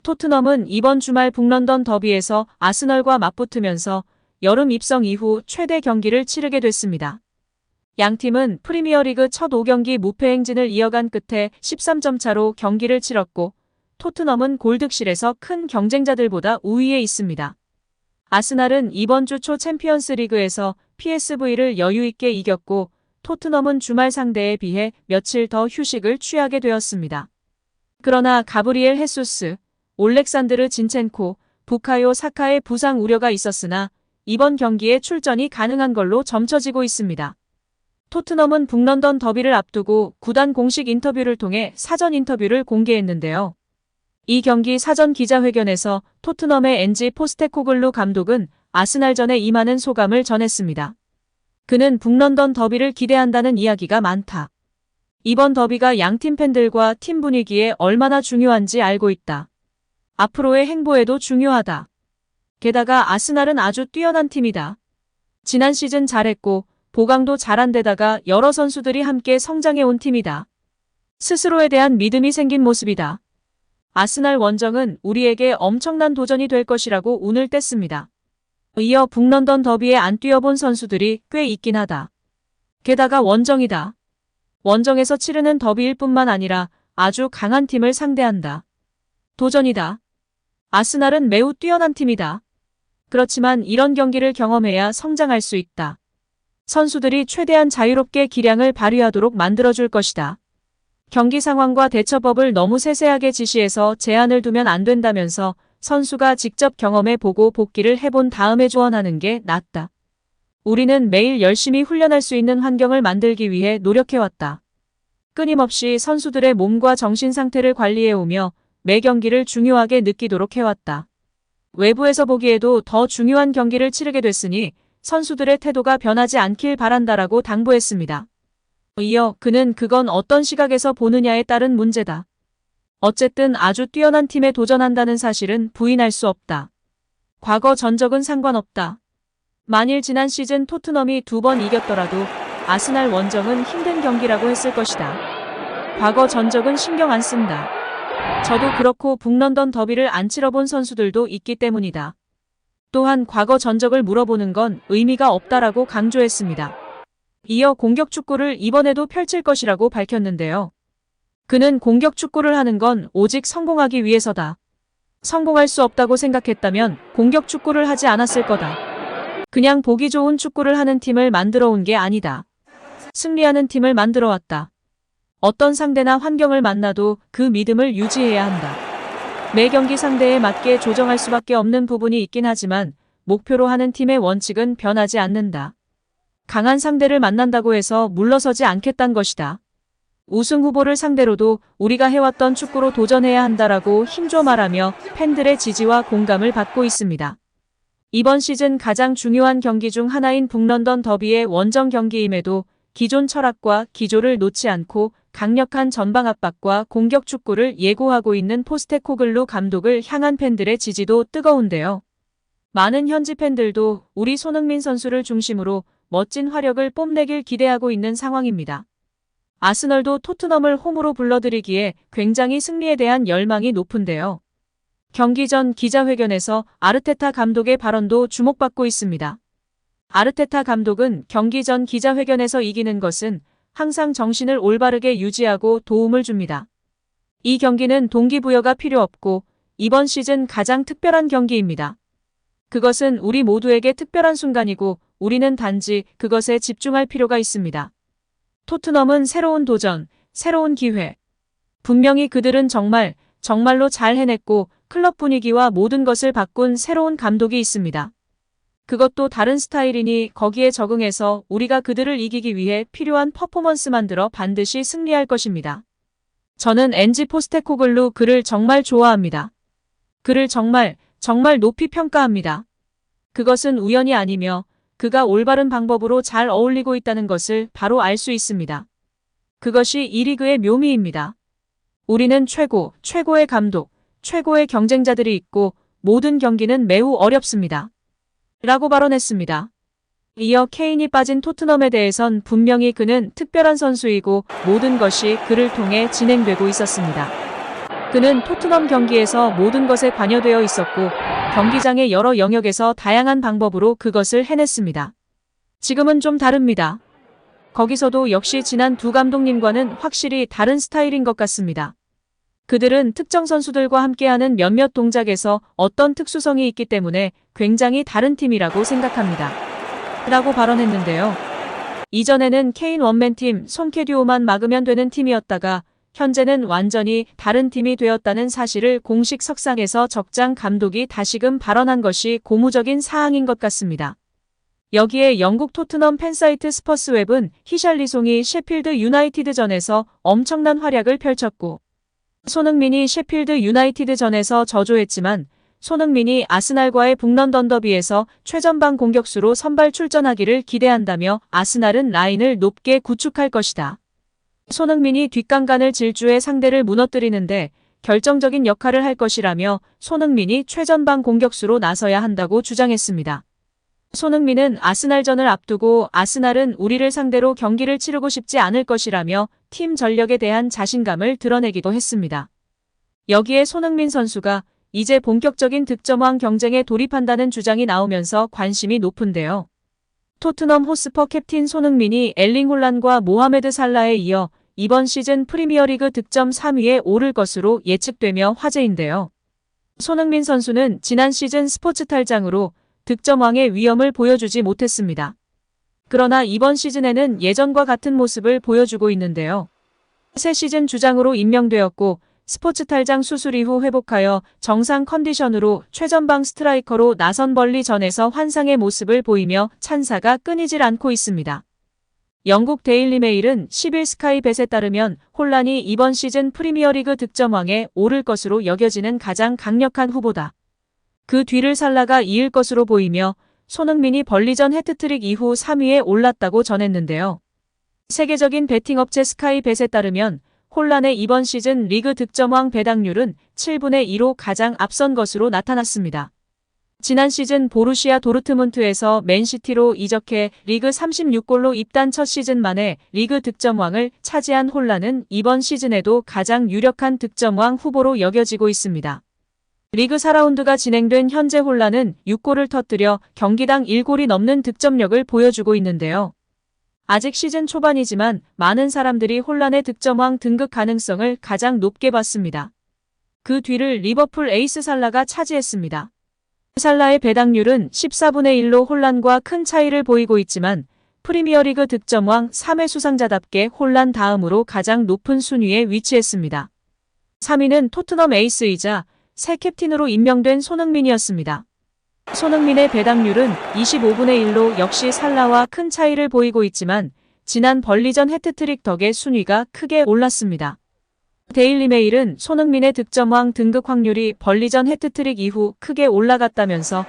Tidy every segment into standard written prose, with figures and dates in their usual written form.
토트넘은 이번 주말 북런던 더비에서 아스널과 맞붙으면서 여름 입성 이후 최대 경기를 치르게 됐습니다. 양팀은 프리미어리그 첫 5경기 무패 행진을 이어간 끝에 13점 차로 경기를 치렀고 토트넘은 골득실에서 큰 경쟁자들보다 우위에 있습니다. 아스날은 이번 주 초 챔피언스 리그에서 PSV를 여유있게 이겼고 토트넘은 주말 상대에 비해 며칠 더 휴식을 취하게 되었습니다. 그러나 가브리엘 헤수스, 올렉산드르 진첸코, 부카요 사카의 부상 우려가 있었으나 이번 경기에 출전이 가능한 걸로 점쳐지고 있습니다. 토트넘은 북런던 더비를 앞두고 구단 공식 인터뷰를 통해 사전 인터뷰를 공개했는데요. 이 경기 사전 기자회견에서 토트넘의 엔지 포스테코글루 감독은 아스날전에 임하는 소감을 전했습니다. 그는 북런던 더비를 기대한다는 이야기가 많다. 이번 더비가 양팀 팬들과 팀 분위기에 얼마나 중요한지 알고 있다. 앞으로의 행보에도 중요하다. 게다가 아스날은 아주 뛰어난 팀이다. 지난 시즌 잘했고 보강도 잘한 데다가 여러 선수들이 함께 성장해온 팀이다. 스스로에 대한 믿음이 생긴 모습이다. 아스날 원정은 우리에게 엄청난 도전이 될 것이라고 운을 뗐습니다. 이어 북런던 더비에 안 뛰어본 선수들이 꽤 있긴 하다. 게다가 원정이다. 원정에서 치르는 더비일 뿐만 아니라 아주 강한 팀을 상대한다. 도전이다. 아스날은 매우 뛰어난 팀이다. 그렇지만 이런 경기를 경험해야 성장할 수 있다. 선수들이 최대한 자유롭게 기량을 발휘하도록 만들어줄 것이다. 경기 상황과 대처법을 너무 세세하게 지시해서 제한을 두면 안 된다면서 선수가 직접 경험해 보고 복귀를 해본 다음에 조언하는 게 낫다. 우리는 매일 열심히 훈련할 수 있는 환경을 만들기 위해 노력해왔다. 끊임없이 선수들의 몸과 정신 상태를 관리해오며 매 경기를 중요하게 느끼도록 해왔다. 외부에서 보기에도 더 중요한 경기를 치르게 됐으니 선수들의 태도가 변하지 않길 바란다라고 당부했습니다. 이어 그는 그건 어떤 시각에서 보느냐에 따른 문제다. 어쨌든 아주 뛰어난 팀에 도전한다는 사실은 부인할 수 없다. 과거 전적은 상관없다. 만일 지난 시즌 토트넘이 2번 이겼더라도 아스날 원정은 힘든 경기라고 했을 것이다. 과거 전적은 신경 안 쓴다. 저도 그렇고 북런던 더비를 안 치러본 선수들도 있기 때문이다. 또한 과거 전적을 물어보는 건 의미가 없다라고 강조했습니다. 이어 공격 축구를 이번에도 펼칠 것이라고 밝혔는데요. 그는 공격 축구를 하는 건 오직 성공하기 위해서다. 성공할 수 없다고 생각했다면 공격 축구를 하지 않았을 거다. 그냥 보기 좋은 축구를 하는 팀을 만들어 온 게 아니다. 승리하는 팀을 만들어 왔다. 어떤 상대나 환경을 만나도 그 믿음을 유지해야 한다. 매 경기 상대에 맞게 조정할 수밖에 없는 부분이 있긴 하지만 목표로 하는 팀의 원칙은 변하지 않는다. 강한 상대를 만난다고 해서 물러서지 않겠다는 것이다. 우승 후보를 상대로도 우리가 해왔던 축구로 도전해야 한다라고 힘줘 말하며 팬들의 지지와 공감을 받고 있습니다. 이번 시즌 가장 중요한 경기 중 하나인 북런던 더비의 원정 경기임에도 기존 철학과 기조를 놓지 않고 강력한 전방 압박과 공격 축구를 예고하고 있는 포스테코글루 감독을 향한 팬들의 지지도 뜨거운데요. 많은 현지 팬들도 우리 손흥민 선수를 중심으로 멋진 화력을 뽐내길 기대하고 있는 상황입니다. 아스널도 토트넘을 홈으로 불러들이기에 굉장히 승리에 대한 열망이 높은데요. 경기 전 기자회견에서 아르테타 감독의 발언도 주목받고 있습니다. 아르테타 감독은 경기 전 기자회견에서 이기는 것은 항상 정신을 올바르게 유지하고 도움을 줍니다. 이 경기는 동기부여가 필요 없고 이번 시즌 가장 특별한 경기입니다. 그것은 우리 모두에게 특별한 순간이고 우리는 단지 그것에 집중할 필요가 있습니다. 토트넘은 새로운 도전, 새로운 기회. 분명히 그들은 정말로 잘 해냈고 클럽 분위기와 모든 것을 바꾼 새로운 감독이 있습니다. 그것도 다른 스타일이니 거기에 적응해서 우리가 그들을 이기기 위해 필요한 퍼포먼스만 들어 반드시 승리할 것입니다. 저는 엔지 포스테코글루 그를 정말 좋아합니다. 그를 정말 높이 평가합니다. 그것은 우연이 아니며 그가 올바른 방법으로 잘 어울리고 있다는 것을 바로 알 수 있습니다. 그것이 이 리그의 묘미입니다. 우리는 최고의 감독, 최고의 경쟁자들이 있고 모든 경기는 매우 어렵습니다. 라고 발언했습니다. 이어 케인이 빠진 토트넘에 대해선 분명히 그는 특별한 선수이고 모든 것이 그를 통해 진행되고 있었습니다. 그는 토트넘 경기에서 모든 것에 관여되어 있었고 경기장의 여러 영역에서 다양한 방법으로 그것을 해냈습니다. 지금은 좀 다릅니다. 거기서도 역시 지난 두 감독님과는 확실히 다른 스타일인 것 같습니다. 그들은 특정 선수들과 함께하는 몇몇 동작에서 어떤 특수성이 있기 때문에 굉장히 다른 팀이라고 생각합니다. 라고 발언했는데요. 이전에는 케인 원맨팀 손캐듀오만 막으면 되는 팀이었다가 현재는 완전히 다른 팀이 되었다는 사실을 공식 석상에서 적장 감독이 다시금 발언한 것이 고무적인 사항인 것 같습니다. 여기에 영국 토트넘 팬사이트 스퍼스웹은 히샬리송이 셰필드 유나이티드전에서 엄청난 활약을 펼쳤고 손흥민이 셰필드 유나이티드전에서 저조했지만 손흥민이 아스날과의 북런던 더비에서 최전방 공격수로 선발 출전하기를 기대한다며 아스날은 라인을 높게 구축할 것이다. 손흥민이 뒷강간을 질주해 상대를 무너뜨리는데 결정적인 역할을 할 것이라며 손흥민이 최전방 공격수로 나서야 한다고 주장했습니다. 손흥민은 아스날전을 앞두고 아스날은 우리를 상대로 경기를 치르고 싶지 않을 것이라며 팀 전력에 대한 자신감을 드러내기도 했습니다. 여기에 손흥민 선수가 이제 본격적인 득점왕 경쟁에 돌입한다는 주장이 나오면서 관심이 높은데요. 토트넘 호스퍼 캡틴 손흥민이 엘링 홀란과 모하메드 살라에 이어 이번 시즌 프리미어리그 득점 3위에 오를 것으로 예측되며 화제인데요. 손흥민 선수는 지난 시즌 스포츠 탈장으로 득점왕의 위험을 보여주지 못했습니다. 그러나 이번 시즌에는 예전과 같은 모습을 보여주고 있는데요. 새 시즌 주장으로 임명되었고 스포츠 탈장 수술 이후 회복하여 정상 컨디션으로 최전방 스트라이커로 나선 벌리전에서 환상의 모습을 보이며 찬사가 끊이질 않고 있습니다. 영국 데일리 메일은 10일 스카이 벳에 따르면 홀란이 이번 시즌 프리미어리그 득점왕에 오를 것으로 여겨지는 가장 강력한 후보다. 그 뒤를 살라가 이을 것으로 보이며 손흥민이 벌리전 해트트릭 이후 3위에 올랐다고 전했는데요. 세계적인 베팅 업체 스카이 벳에 따르면 홀란의 이번 시즌 리그 득점왕 배당률은 7분의 2로 가장 앞선 것으로 나타났습니다. 지난 시즌 보루시아 도르트문트에서 맨시티로 이적해 리그 36골로 입단 첫 시즌 만에 리그 득점왕을 차지한 홀란은 이번 시즌에도 가장 유력한 득점왕 후보로 여겨지고 있습니다. 리그 4라운드가 진행된 현재 홀란은 6골을 터뜨려 경기당 1골이 넘는 득점력을 보여주고 있는데요. 아직 시즌 초반이지만 많은 사람들이 홀란의 득점왕 등극 가능성을 가장 높게 봤습니다. 그 뒤를 리버풀 에이스 살라가 차지했습니다. 살라의 배당률은 14분의 1로 홀란과 큰 차이를 보이고 있지만 프리미어리그 득점왕 3회 수상자답게 홀란 다음으로 가장 높은 순위에 위치했습니다. 3위는 토트넘 에이스이자 새 캡틴으로 임명된 손흥민이었습니다. 손흥민의 배당률은 25분의 1로 역시 살라와 큰 차이를 보이고 있지만 지난 벌리전 해트트릭 덕에 순위가 크게 올랐습니다. 데일리 메일은 손흥민의 득점왕 등극 확률이 벌리전 해트트릭 이후 크게 올라갔다면서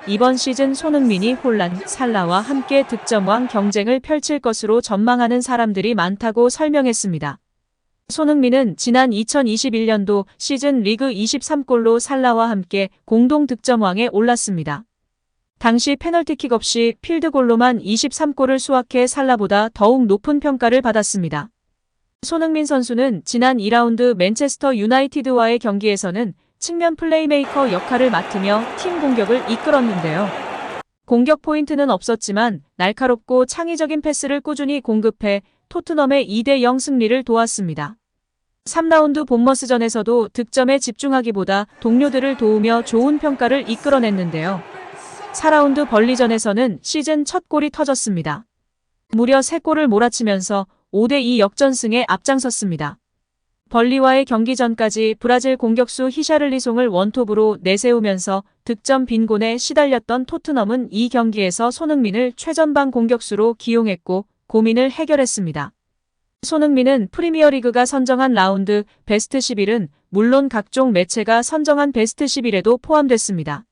이번 시즌 손흥민이 홀란, 살라와 함께 득점왕 경쟁을 펼칠 것으로 전망하는 사람들이 많다고 설명했습니다. 손흥민은 지난 2021년도 시즌 리그 23골로 살라와 함께 공동 득점왕에 올랐습니다. 당시 페널티킥 없이 필드골로만 23골을 수확해 살라보다 더욱 높은 평가를 받았습니다. 손흥민 선수는 지난 2라운드 맨체스터 유나이티드와의 경기에서는 측면 플레이메이커 역할을 맡으며 팀 공격을 이끌었는데요. 공격 포인트는 없었지만 날카롭고 창의적인 패스를 꾸준히 공급해 토트넘의 2대0 승리를 도왔습니다. 3라운드 본머스전에서도 득점에 집중하기보다 동료들을 도우며 좋은 평가를 이끌어냈는데요. 4라운드 벌리전에서는 시즌 첫 골이 터졌습니다. 무려 3골을 몰아치면서 5대2 역전승에 앞장섰습니다. 벌리와의 경기 전까지 브라질 공격수 히샤를리송을 원톱으로 내세우면서 득점 빈곤에 시달렸던 토트넘은 이 경기에서 손흥민을 최전방 공격수로 기용했고 고민을 해결했습니다. 손흥민은 프리미어리그가 선정한 라운드 베스트 11은 물론 각종 매체가 선정한 베스트 11에도 포함됐습니다.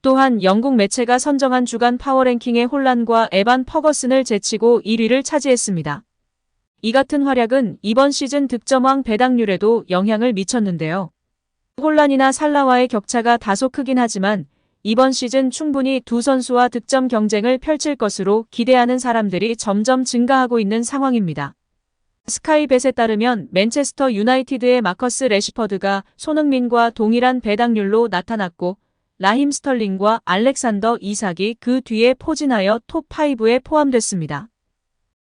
또한 영국 매체가 선정한 주간 파워랭킹의 홀란과 에반 퍼거슨을 제치고 1위를 차지했습니다. 이 같은 활약은 이번 시즌 득점왕 배당률에도 영향을 미쳤는데요. 홀란이나 살라와의 격차가 다소 크긴 하지만 이번 시즌 충분히 두 선수와 득점 경쟁을 펼칠 것으로 기대하는 사람들이 점점 증가하고 있는 상황입니다. 스카이벳에 따르면 맨체스터 유나이티드의 마커스 레시퍼드가 손흥민과 동일한 배당률로 나타났고 라힘 스털링과 알렉산더 이삭이 그 뒤에 포진하여 톱5에 포함됐습니다.